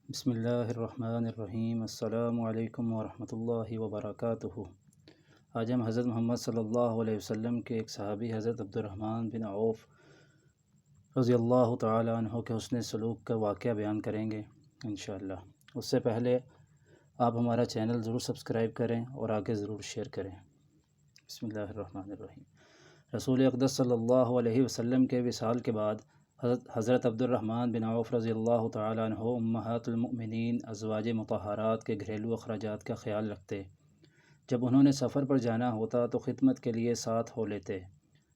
بسم اللہ الرحمن الرحیم۔ السلام علیکم ورحمۃ اللہ وبرکاتہ۔ آج ہم حضرت محمد صلی اللہ علیہ وسلم کے ایک صحابی حضرت عبد الرحمن بن عوف رضی اللہ تعالی عنہ کے حسن سلوک کا واقعہ بیان کریں گے انشاءاللہ۔ اس سے پہلے آپ ہمارا چینل ضرور سبسکرائب کریں اور آگے ضرور شیئر کریں۔ بسم اللہ الرحمن الرحیم۔ رسول اقدس صلی اللہ علیہ وسلم کے وصال کے بعد حضرت عبد الرحمن بن عوف رضی اللہ تعالی عنہ امہات المؤمنین ازواج مطہرات کے گھریلو اخراجات کا خیال رکھتے۔ جب انہوں نے سفر پر جانا ہوتا تو خدمت کے لیے ساتھ ہو لیتے۔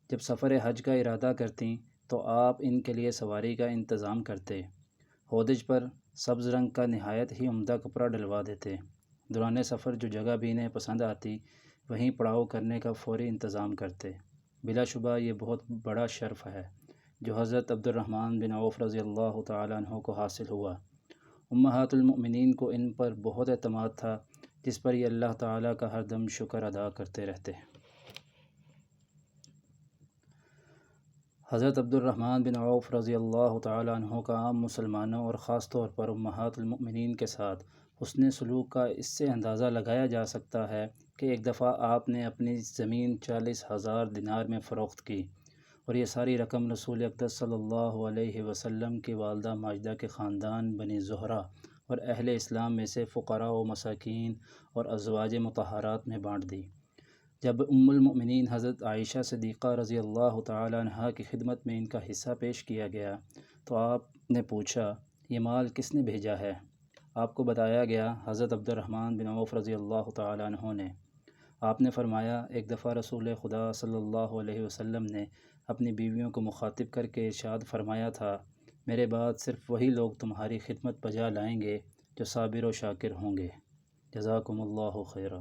جب سفر حج کا ارادہ کرتیں تو آپ ان کے لیے سواری کا انتظام کرتے۔ ہودج پر سبز رنگ کا نہایت ہی عمدہ کپڑا ڈلوا دیتے۔ دوران سفر جو جگہ بھی انہیں پسند آتی وہیں پڑاؤ کرنے کا فوری انتظام کرتے۔ بلا شبہ یہ بہت بڑا شرف ہے جو حضرت عبد الرحمن بن عوف رضی اللہ تعالی عنہ کو حاصل ہوا۔ امہات المؤمنین کو ان پر بہت اعتماد تھا، جس پر یہ اللہ تعالیٰ کا ہر دم شکر ادا کرتے رہتے۔ حضرت عبد الرحمن بن عوف رضی اللہ تعالی عنہ کا عام مسلمانوں اور خاص طور پر امہات المؤمنین کے ساتھ حسن سلوک کا اس سے اندازہ لگایا جا سکتا ہے کہ ایک دفعہ آپ نے اپنی زمین 40,000 دینار میں فروخت کی، اور یہ ساری رقم رسول اقدس صلی اللہ علیہ وسلم کی والدہ ماجدہ کے خاندان بنی زہرہ اور اہل اسلام میں سے فقراء و مساکین اور ازواج مطہرات میں بانٹ دی۔ جب ام المؤمنین حضرت عائشہ صدیقہ رضی اللہ تعالی عنہا کی خدمت میں ان کا حصہ پیش کیا گیا تو آپ نے پوچھا، یہ مال کس نے بھیجا ہے؟ آپ کو بتایا گیا حضرت عبد الرحمن بن عوف رضی اللہ تعالی عنہ نے۔ آپ نے فرمایا، ایک دفعہ رسول خدا صلی اللہ علیہ وسلم نے اپنی بیویوں کو مخاطب کر کے ارشاد فرمایا تھا، میرے بعد صرف وہی لوگ تمہاری خدمت بجا لائیں گے جو صابر و شاکر ہوں گے۔ جزاکم اللہ خیرا۔